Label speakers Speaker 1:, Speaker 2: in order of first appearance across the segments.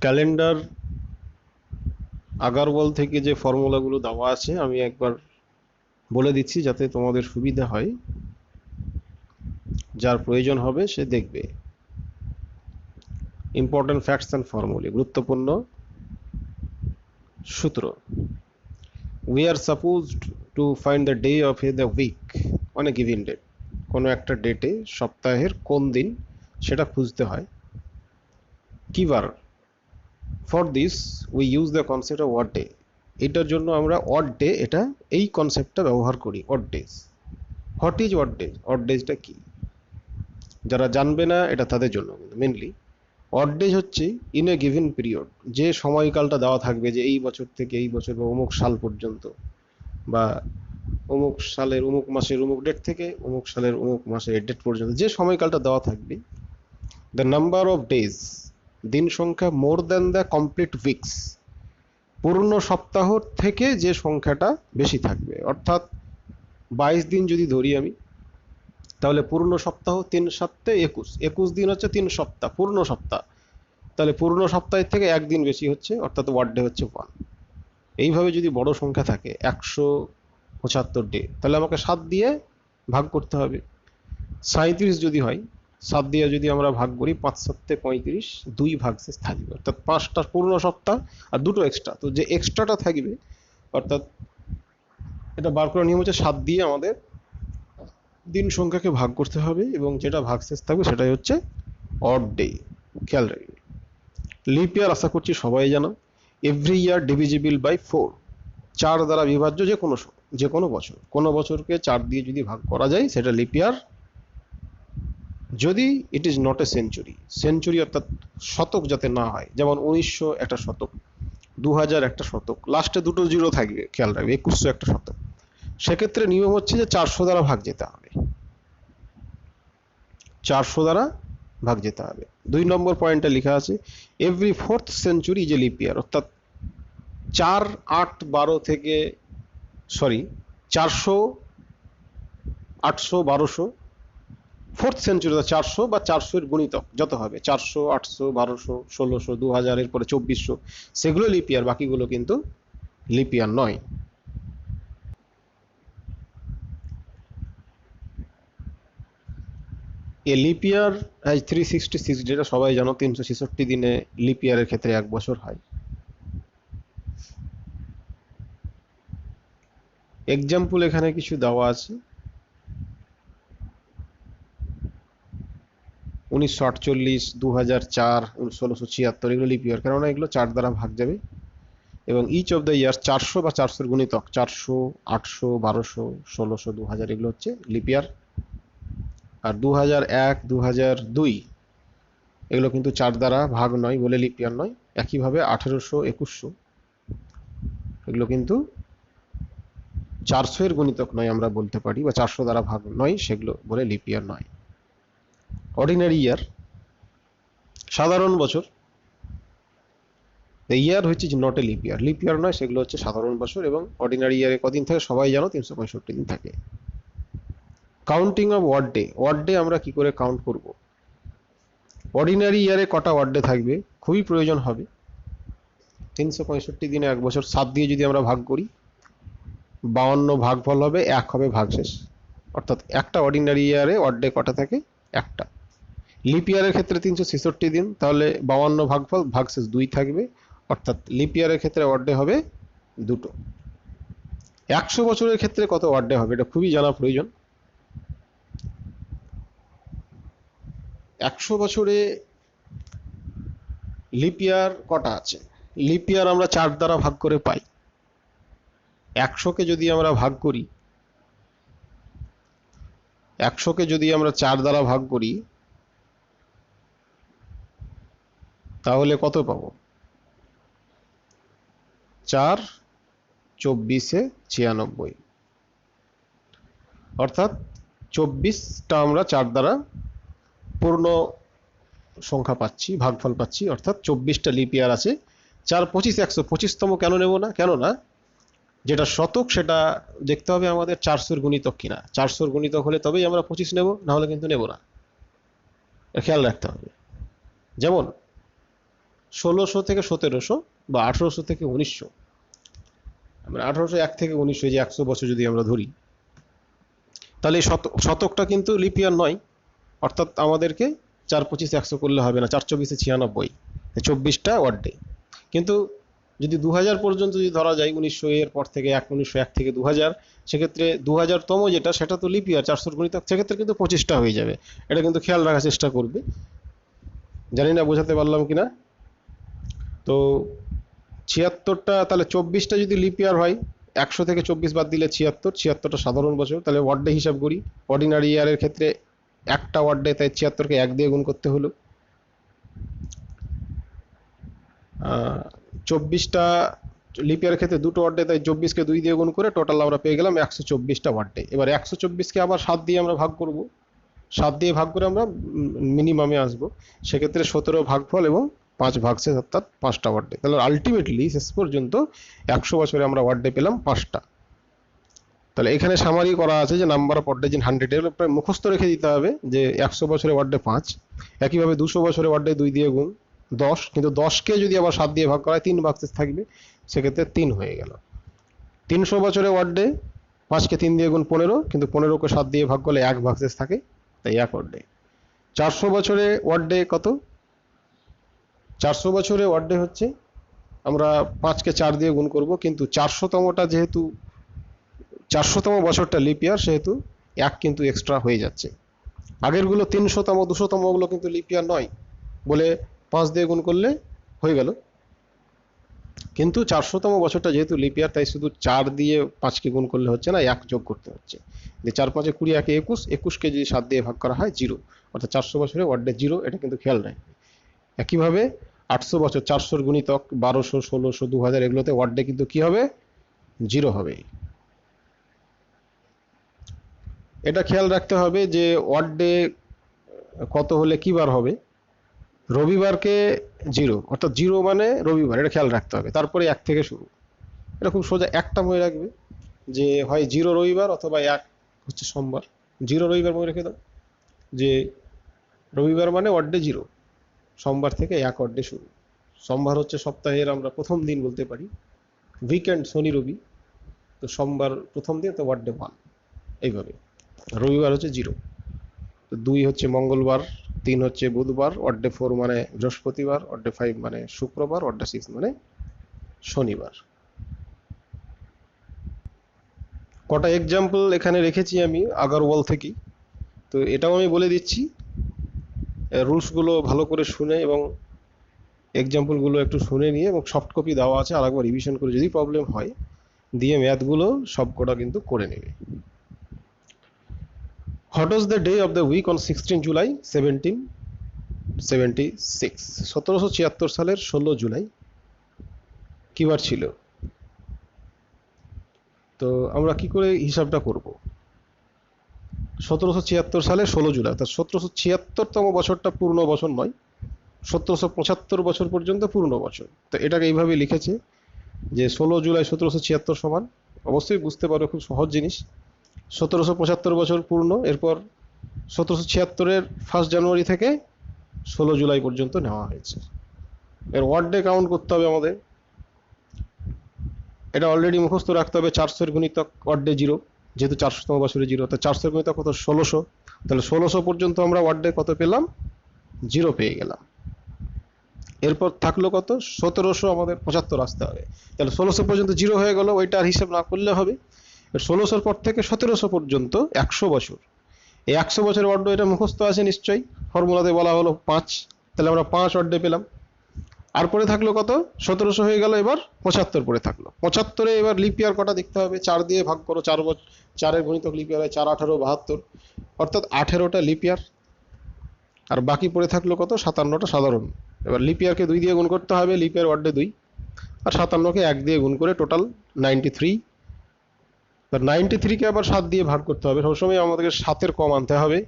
Speaker 1: Calendar Agarwal থেকে যে ফর্মুলাগুলো দেওয়া আছে আমি একবার বলে দিচ্ছি যাতে তোমাদের সুবিধা হয়, যার প্রয়োজন হবে সে দেখবে। ইম্পর্টেন্ট ফ্যাক্টস অ্যান্ড ফর্মুলা, গুরুত্বপূর্ণ সূত্র। We are supposed to find the day of the week on a given date. কোনো একটা ডেটে সপ্তাহের কোন দিন সেটা খুঁজতে হয়, কি বার। For this we use the concept of odd day. এটার জন্য আমরা অড ডে, এটা এই কনসেপ্টটা ব্যবহার করি, odd days. What is odd days? Odd ডেজটা কি যারা জানবে না এটা তাদের জন্য মেনলি। অড ডেজ হচ্ছে ইন এ গিভেন পিরিয়ড, যে সময়কালটা দেওয়া থাকবে যে এই বছর থেকে এই বছর বা অমুক সাল পর্যন্ত, বা অমুক সালের অমুক মাসের অমুক ডেট থেকে অমুক সালের অমুক মাসের ডেট পর্যন্ত যে সময়কালটা দেওয়া থাকবে, দ্য নাম্বার অফ ডেজ, দিন সংখ্যা, more than the complete weeks, পূর্ণ সপ্তাহ থেকে যে সংখ্যাটা বেশি থাকবে। অর্থাৎ 22 দিন যদি ধরি আমি, তাহলে পূর্ণ সপ্তাহ 3 7 21, 21 দিন হচ্ছে 3 সপ্তাহ, পূর্ণ সপ্তাহ। তাহলে পূর্ণ সপ্তাহের থেকে একদিন বেশি হচ্ছে, অর্থাৎ ওয়ার্ড ডে হচ্ছে 1। এইভাবে যদি বড় সংখ্যা থাকে 175 ডে, তাহলে আমাকে 7 দিয়ে ভাগ করতে হবে। 37 যদি হয়, 7 দিয়ে যদি আমরা ভাগ করি, 5 7 35, 2 ভাগশেষ থাকবে, অর্থাৎ 5টা পূর্ণ সপ্তাহ আর 2টো এক্সট্রা। তো যে এক্সট্রাটা থাকবে, অর্থাৎ এটা বার করার নিয়ম হচ্ছে 7 দিয়ে আমাদের দিন সংখ্যাকে ভাগ করতে হবে, এবং যেটা ভাগশেষ থাকবে সেটাই হচ্ছে অড ডে। খেয়াল রাখবে। লিপ ইয়ার আশা করছি সবাই জানো। এভরি ইয়ার ডিভিজিবল বাই 4, 4 দ্বারা বিভাজ্য যে কোনো বছর। কোনো বছরকে 4 দিয়ে যদি ভাগ করা যায় সেটা লিপ ইয়ার, যদি it is not a century. Century অর্থাৎ শতক যাতে না হয়, যেমন 1900 একটা শতক, 2000 একটা শতক, লাস্টে দুটো জিরো থাকবে, খেয়াল রাখবে, 2100 একটা শতক। সেক্ষেত্রে নিয়ম হচ্ছে যে 400 দ্বারা ভাগ যেতে হবে, 400 দ্বারা ভাগ যেতে হবে। 2 নম্বর পয়েন্টে লেখা আছে এভরি 4th সেঞ্চুরি যে লিপ ইয়ার, অর্থাৎ 4 8 12 থেকে, সরি, 400 800 1200, 4th সেঞ্চুরি 400 বা 400 এর গুণিতক যত হবে, 400 800 1200 1600 2000, এরপরে 2400, সেগুলো লিপ ইয়ার, বাকিগুলো কিন্তু লিপ ইয়ার নয়। এ লিপ ইয়ার হ্যাজ 366, যেটা সবাই জানো, 366 দিনে লিপ ইয়ারের ক্ষেত্রে 1 বছর হয়। এক্সাম্পল এখানে কিছু দেওয়া আছে। 1948, 2004, 1676, এগুলো লিপ ইয়ার, কেননা এগুলো 4 দ্বারা ভাগ যাবে। এবং ইচ অফ দ্য ইয়ার 400 বা 400 এর গুণিতক, 400 800 1200 1600 2000, এগুলো হচ্ছে লিপ ইয়ার। আর 2001 2002 এগুলো কিন্তু 4 দ্বারা ভাগ নয় বলে লিপ ইয়ার নয়। একইভাবে 1800 2100 এগুলো কিন্তু 400 এর গুণিতক নয় আমরা বলতে পারি, বা 400 দ্বারা ভাগ নয়, সেগুলো বলে লিপ ইয়ার নয়। অর্ডিনারি ইয়ার, সাধারণ বছর। দ্য ইয়ার হচ্ছে not a leap year, lip ইয়ার নয়, সেগুলো হচ্ছে সাধারণ বছর। এবং অর্ডিনারি ইয়ারে কদিন থাকে সবাই জানো, 365 দিন থাকে। Counting of odd day, odd day আমরা কি করে কাউন্ট করব? অর্ডিনারি ইয়ারে কটা ওয়ার্ড ডে থাকবে খুবই প্রয়োজন হবে। 365 দিনে 1 বছর, 7 দিয়ে যদি আমরা ভাগ করি, 52 ভাগফল হবে, 1 হবে ভাগশেষ। অর্থাৎ একটা অর্ডিনারি ইয়ারে ওয়ার্ড ডে কটা থাকে? একটা। লিপ ইয়ারের ক্ষেত্রে 366 দিন, তাহলে 52 ভাগফল, ভাগশেষ 2 থাকবে, অর্থাৎ লিপ ইয়ারের ক্ষেত্রে ওয়ার্ড ডে হবে 2টো। 100 বছরের ক্ষেত্রে কত ওয়ার্ড ডে হবে, এটা খুবই জানা প্রয়োজন। 100 বছরে লিপ ইয়ার কটা আছে? লিপ ইয়ার আমরা 4 দ্বারা ভাগ করে পাই। 100কে যদি আমরা ভাগ করি, 100কে যদি আমরা 4 দ্বারা ভাগ করি, তাহলে কত পাবো? 4 24 96, অর্থাৎ 24টা আমরা 4 দ্বারা পূর্ণ সংখ্যা পাচ্ছি, ভাগফল পাচ্ছি, অর্থাৎ 24টা লিপ ইয়ার আছে। 4 25 125তম কেন নেব না? কেননা যেটা শতক সেটা দেখতে হবে আমাদের 400 এর গুণিতক কিনা। 400 এর গুণিতক হলে তবেই আমরা 25 নেব, না হলে কিন্তু নেব না, খেয়াল রাখতে হবে। যেমন 1600 থেকে 1700 বা 1800 থেকে 1900, মানে 1801 থেকে 1900, যে 100 বছর যদি আমরা ধরি, তাহলে এই শতকটা কিন্তু লিপ ইয়ার নয়। অর্থাৎ আমাদেরকে 4 25 100 করলে হবে না, 4 24 96, 24টা ওয়ার্ড ডে। কিন্তু যদি 2000 পর্যন্ত যদি ধরা যায়, 1900 এর পর থেকে 1901 থেকে 2000, সেক্ষেত্রে 2000তম যেটা, সেটা তো লিপ ইয়ার, 400 গুণিতক, সেক্ষেত্রে কিন্তু 25টা হয়ে যাবে। এটা কিন্তু খেয়াল রাখার চেষ্টা করবে। জানি না বোঝাতে পারলাম কিনা। তো 76টা, তাহলে 24টা যদি লিপ ইয়ার হয়, 100 থেকে 24 বাদ দিলে 76, 76টা সাধারণ বছর। তাহলে ওয়ার্ড ডে হিসাব করি। অর্ডিনারি ইয়ারের ক্ষেত্রে একটা ওয়ার্ড ডে, তাই 76কে 1 দিয়ে গুণ করতে হলো। 24টা লিপ ইয়ারের ক্ষেত্রে দুটো ওয়ার্ড ডে, তাই 24কে 2 দিয়ে গুণ করে টোটাল আমরা পেয়ে গেলাম 124টা ওয়ার্ড ডে। এবার 124কে আবার 7 দিয়ে আমরা ভাগ করব, 7 দিয়ে ভাগ করে আমরা মিনিমামে আসবো। সেক্ষেত্রে 17 ভাগফল এবং 5 ভাগশেষ, অর্থাৎ 5টা ওয়ার্ড ডে। তাহলে আলটিমেটলি শেষ পর্যন্ত 100 বছরে আমরা ওয়ার্ড ডে পেলাম 5টা। তাহলে এখানে সামারি করা আছে যে number of odd days in 100, এর প্রায় মুখস্থ রেখে দিতে হবে যে 100 বছরে ওয়ার্ড ডে 5। একইভাবে 200 বছরে ওয়ার্ড ডে 2 দিয়ে গুণ 10, কিন্তু 10কে যদি আবার 7 দিয়ে ভাগ করা হয় 3 ভাগশেষ থাকবে, সেক্ষেত্রে 3 হয়ে গেল। 300 বছরে ওয়ার্ড ডে 5কে 3 দিয়ে গুণ 15, কিন্তু 15কে 7 দিয়ে ভাগ করলে 1 ভাগশেষ থাকে, তাই 1 ওয়ার্ড ডে। 400 বছরে ওয়ার্ড ডে কত? 400 বছরে ওয়ার্ড ডে হচ্ছে, আমরা 5কে 4 দিয়ে গুণ করব, কিন্তু 400তমটা যেহেতু 400তম বছরটা লিপ ইয়ার, সেহেতু 1 কিন্তু এক্সট্রা হয়ে যাচ্ছে। আগেরগুলো 300তম 200তম ওগুলো কিন্তু লিপ ইয়ার নয় বলে 5 দিয়ে গুণ করলে হয়ে গেল, কিন্তু 400তম বছরটা যেহেতু লিপ ইয়ার, তাই শুধু 4 দিয়ে 5কে গুণ করলে হচ্ছে না, 1 যোগ করতে হচ্ছে। যে 4 5 20, 1 21, 21কে যদি 7 দিয়ে ভাগ করা হয় 0, অর্থাৎ 400 বছরে ওয়ার্ড ডে 0, এটা কিন্তু খেয়াল রাখবে। একইভাবে 800 বছর, 400 গুণিতক 1200 1600 2000, এগুলোতে ওয়ার্ড ডে কিন্তু কি হবে? 0 হবে। এটা খেয়াল রাখতে হবে যে ওয়ার্ড ডে কত হলে কি বার হবে। রবিবারকে 0, অর্থাৎ 0 মানে রবিবার, এটা খেয়াল রাখতে হবে। তারপরে 1 থেকে শুরু। এটা খুব সোজা, একটা মনে রাখবে যে হয় 0 রবিবার অথবা 1 হচ্ছে সোমবার। 0 রবিবার মনে রেখে দাও, যে রবিবার মানে ওয়ার্ড ডে 0, সোমবার থেকে 1 ওয়ার্ড ডে শুরু। সোমবার হচ্ছে সপ্তাহের আমরা প্রথম দিন বলতে পারি, উইকেন্ড শনি রবি, তো সোমবার প্রথম দিন, তো ওয়ার্ড ডে 1, এইভাবে। রবিবার হচ্ছে 0, তো 2 হচ্ছে মঙ্গলবার, 3 হচ্ছে বুধবার, ওয়ার্ড ডে 4 মানে বৃহস্পতিবার, ওয়ার্ড ডে 5 মানে শুক্রবার, ওয়ার্ড ডে 6 মানে শনিবার। কটা এক্সাম্পল এখানে রেখেছি আমি আগারওয়াল থেকে, তো এটাও আমি বলে দিচ্ছি। রুলসগুলো ভালো করে শুনে এবং এক্সাম্পলগুলো একটু শুনে নিয়ে, এবং সফট কপি দেওয়া আছে, আরেকবার রিভিশন করে যদি প্রবলেম হয় দিয়ে ম্যাথগুলো সব কটা কিন্তু করে নেবে। What was the day of the week on 16 July 1776? 1776 সালের 16 জুলাই কি বার ছিল? তো আমরা কি করে হিসাবটা করব? 1776 সালে 16 জুলাই, অর্থাৎ 1776তম বছরটা পূর্ণ বছর নয়, 1775 বছর পর্যন্ত পূর্ণ বছর। তো এটাকে এইভাবে লিখেছে যে 16 জুলাই 1776 সমান, অবশ্যই বুঝতে পারো খুব সহজ জিনিস, 1775 বছর পূর্ণ, এরপর 1776-এর 1 জানুয়ারি থেকে 16 জুলাই পর্যন্ত নেওয়া হয়েছে। এর ওয়ার্ড ডে কাউন্ট করতে হবে আমাদের, এটা অলরেডি মুখস্থ রাখতে হবে। 400-এর গুণিতক ওয়ার্ড ডে 0, যেহেতু 400তম বছরে 0, তো 400-এর গুণিতক কত? 1600। তাহলে 1600 পর্যন্ত আমরা ওয়ার্ড ডে কত পেলাম? 0 পেয়ে গেলাম। এরপর থাকলো কত? 1700 আমাদের 75 আসতে হবে। তাহলে 1600 পর্যন্ত 0 হয়ে গেল, ওইটা আর হিসাব না করলে হবে। 1600-র পর থেকে 1700 পর্যন্ত 100 বছর। এই 100 বছরের ওয়ার্ড ডে এটা মুখস্থ আছে নিশ্চয়ই, ফর্মুলাতে বলা হলো 5, তাহলে আমরা 5 ওয়ার্ড ডে পেলাম। আর পরে থাকলো কত? 1700 হয়ে গেল, এবার 75 পরে থাকলো। 75-এ এবার লিপ ইয়ার কটা দেখতে হবে, 4 দিয়ে ভাগ করো, 4 বছর, 4-এর গুণিতক লিপ ইয়ার হয় 4 18 72, অর্থাৎ 18টা লিপ ইয়ার। আর বাকি পড়ে থাকলো কত? 57টা সাধারণ। এবার লিপ ইয়ারকে 2 দিয়ে গুণ করতে হবে, লিপ ইয়ার ওয়ার্ড ডে 2, আর 57কে 1 দিয়ে গুণ করে টোটাল 93। 93কে আবার 7 দিয়ে ভাগ করতে হবে, সবসময় আমাদেরকে 7-এর কম আনতে হবে।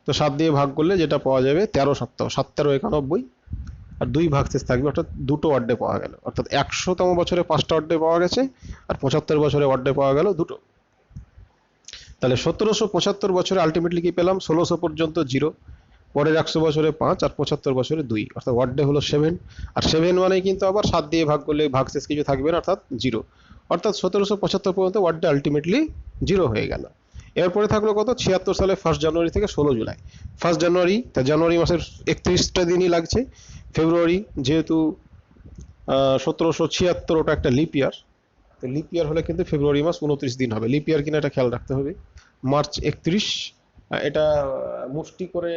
Speaker 1: তো 7 দিয়ে ভাগ করলে যেটা পাওয়া যাবে 13 সপ্তাহ, 7 13 91, আর 2 ভাগশেষ থাকবে, অর্থাৎ দুটো ওয়ার্ড ডে পাওয়া গেল। অর্থাৎ 100তম বছরে 5টা ওয়ার্ড ডে পাওয়া গেছে, আর 75 বছরে ওয়ার্ড ডে পাওয়া গেল দুটো। তাহলে 1775 বছরে আলটিমেটলি কি পেলাম? 1600 পর্যন্ত 0, পরের 100 বছরে 5 আর 75 বছরে 2, অর্থাৎ ওয়াট ডে হলো 7। আর 7 মানে কিন্তু আবার 7 দিয়ে ভাগ করলে ভাগশেষ কিছু থাকবে না, অর্থাৎ 0। অর্থাৎ 1775 পর্যন্ত ওয়াট ডে আলটিমেটলি 0 হয়ে গেল। এরপরে থাকলো কত, 76 সালে 1 জানুয়ারি থেকে 16 জুলাই। 1 জানুয়ারি, তা জানুয়ারি মাসের 31টা দিনই লাগছে। ফেব্রুয়ারি, যেহেতু 1776 ওটা একটা লিপ ইয়ার, তো লিপ ইয়ার হলে কিন্তু ফেব্রুয়ারি মাস 29 দিন হবে। লিপ ইয়ার কিনা এটা খেয়াল রাখতে হবে। মার্চ 31, এটা মুষ্টি করে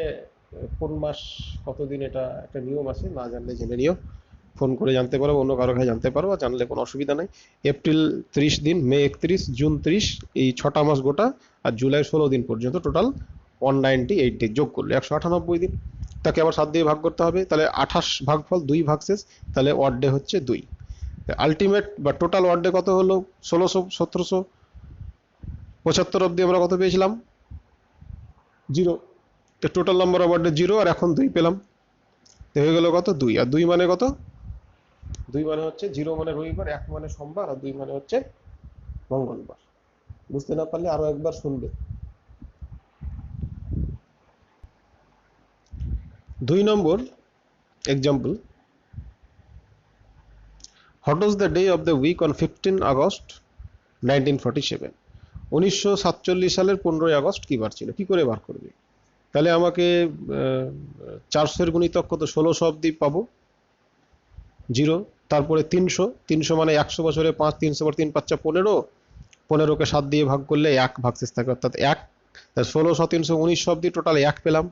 Speaker 1: কোন মাস কতদিন, এটা একটা নিয়ম আছে, না জানলে জেনে নিও, ফোন করে জানতে পারো, অন্য কারো কাছে জানতে পারো, আর জানলে কোনো অসুবিধা নাই। এপ্রিল 30 দিন, মে 31, জুন 30, এই 6টা মাস গোটা, আর জুলাই 16 দিন পর্যন্ত, টোটাল 198 দিন, যোগ করলে 198 দিন। তাকে আবার 7 দিয়ে ভাগ করতে হবে, তাহলে 28 ভাগফল 2 ভাগশেষ, তাহলে ওয়াট ডে হচ্ছে 2। আলটিমেট বা টোটাল ওয়াট ডে কত হলো, 1775 অব্দি আমরা কত পেয়েছিলাম, 0। তো total number of odd day 0, আর এখন 2 পেলাম, তো হয়ে গেল কত, 2। আর 2 মানে কত, 2 মানে হচ্ছে 0 মানে রবিবার, 1 মানে সোমবার, আর 2 মানে হচ্ছে মঙ্গলবার। বুঝতে না পারলে আরো একবার শুনবে। 2 number example, what was the day of the week on 15 August 1947? 1947 সালের 15ই আগস্ট কি বার ছিল, কি করে বার করবে? তাহলে আমাকে 400 এর গুণিতক কত, 1600 অব্দি পাবো, 0। তারপরে 300, 300 মানে 100 বছরে 5, 300 বার 3 5 15, 15কে 7 দিয়ে ভাগ করলে 1 ভাগশেষ থাকে, অর্থাৎ 1। 1600, 300, 1900 অব্দি টোটাল 1 পেলাম।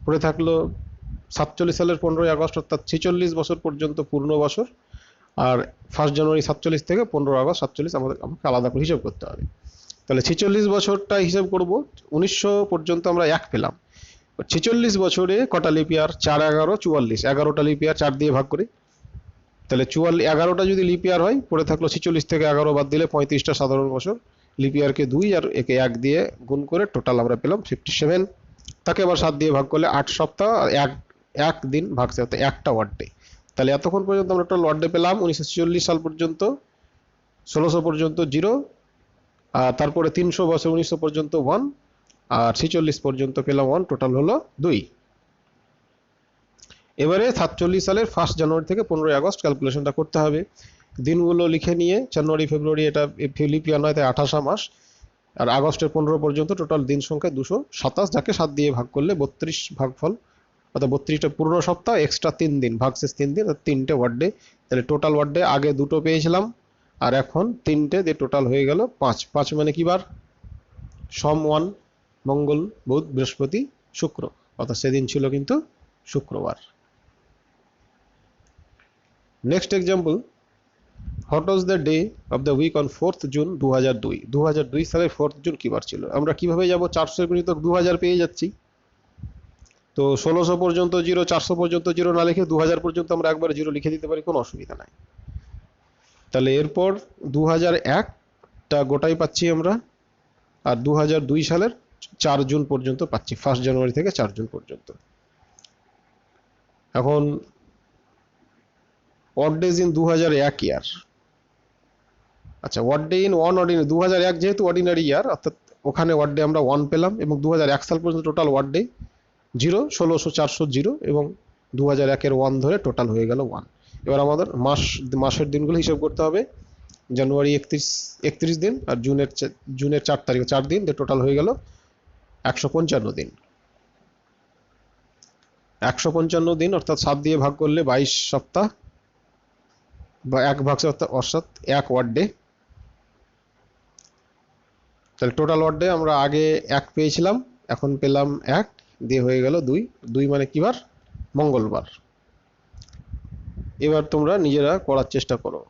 Speaker 1: পরে থাকলো 47 সালের 15ই আগস্ট, অর্থাৎ 46 বছর পর্যন্ত পূর্ণ বছর। আর 1 জানুয়ারি 47 থেকে 15 আগস্ট 47 আমাকে আলাদা করে হিসাব করতে হবে। তাহলে 46 বছরটা হিসাব করব, 1900 পর্যন্ত আমরা 1 পেলাম। 46 বছরে কটা লিপ ইয়ার, 4 11 44, 11টা লিপ ইয়ার 4 দিয়ে ভাগ করি, তাহলে 11টা যদি লিপ ইয়ার হয়, পরে থাকলো 46 থেকে 11 বাদ দিলে 35টা সাধারণ বছর। লিপ ইয়ারকে 2 আর একে 1 দিয়ে গুণ করে টোটাল আমরা পেলাম 57। তাকে আবার 7 দিয়ে ভাগ করলে 8 সপ্তাহ আর 1 দিন ভাগছে, অর্থাৎ একটা ওয়াট ডে। তাহলে এতক্ষণ পর্যন্ত আমরা টোটাল ওয়াট ডে পেলাম 1946 সাল পর্যন্ত, 1600 পর্যন্ত 0, আর তারপরে 300 বছর 1900 পর্যন্ত 1, আর 46 পর্যন্ত পেলাম 1, টোটাল হলো 2। এবারে 47 সালের 1 জানুয়ারি থেকে 15 আগস্ট ক্যালকুলেশনটা করতে হবে। দিনগুলো লিখে নিয়ে, জানুয়ারি ফেব্রুয়ারি এটা লিপ ইয়ার নয়, তাই 28 মাস, আর আগস্টের 15 পর্যন্ত টোটাল দিন সংখ্যা 227, যাকে 7 দিয়ে ভাগ করলে 32 ভাগফল, অর্থাৎ 32টা পূর্ণ সপ্তাহ, এক্সট্রা 3 দিন, ভাগশেষ 3 দিন, আর 3টে ওয়াট ডে। তাহলে টোটাল ওয়াট ডে আগে 2টো পেয়েছিলাম, আর এখন 3টে দিয়ে টোটাল হয়ে গেল 5। 5 মানে কি বার, সোম 1, মঙ্গল, বুধ, বৃহস্পতি, শুক্র, অর্থাৎ সেদিন ছিল কিন্তু শুক্রবার। Next example, what was the day of the week on 4th June 2002? 2002 সালের 4th জুন কি বার ছিল? আমরা কিভাবে যাব, 400 এর গুণিতক 2000 পেয়ে যাচ্ছি, তো 1600 পর্যন্ত 0, 400 পর্যন্ত 0 না লিখে 2000 পর্যন্ত আমরা একবার 0 লিখে দিতে পারি, কোনো অসুবিধা নাই। তাহলে এরপর 2001টা গোটাই পাচ্ছি আমরা, আর 2002 সালের 4 জুন পর্যন্ত পাচ্ছি, 1 জানুয়ারি থেকে 4 জুন পর্যন্ত। এখন odd days in 2001 ইয়ার, আচ্ছা odd day in one ordinary, 2001 যেহেতু অর্ডিনারি ইয়ার, অর্থাৎ ওখানে odd day আমরা 1 পেলাম, এবং 2001 সাল পর্যন্ত টোটাল odd day 0, 1600, 400, 0, এবং 2001 এর 1 ধরে টোটাল হয়ে গেল 1। এবার আমাদের মাসের দিনগুলো হিসাব করতে হবে। জানুয়ারি 31 দিন, আর জুনের 4 তারিখ 4 দিন, টোটাল হয়ে গেল 155 দিন। 155 দিন, অর্থাৎ 7 দিয়ে ভাগ করলে 22 সপ্তাহ, বা 1 ভাগশে, অর্থাৎ 1 ওয়াট ডে। তাহলে টোটাল ওয়াট ডে আমরা আগে 1 পেয়েছিলাম, এখন পেলাম 1 দিয়ে হয়ে গেল 2। 2 মানে কি বার, মঙ্গলবার। এবার তোমরা নিজেরা করার চেষ্টা করো।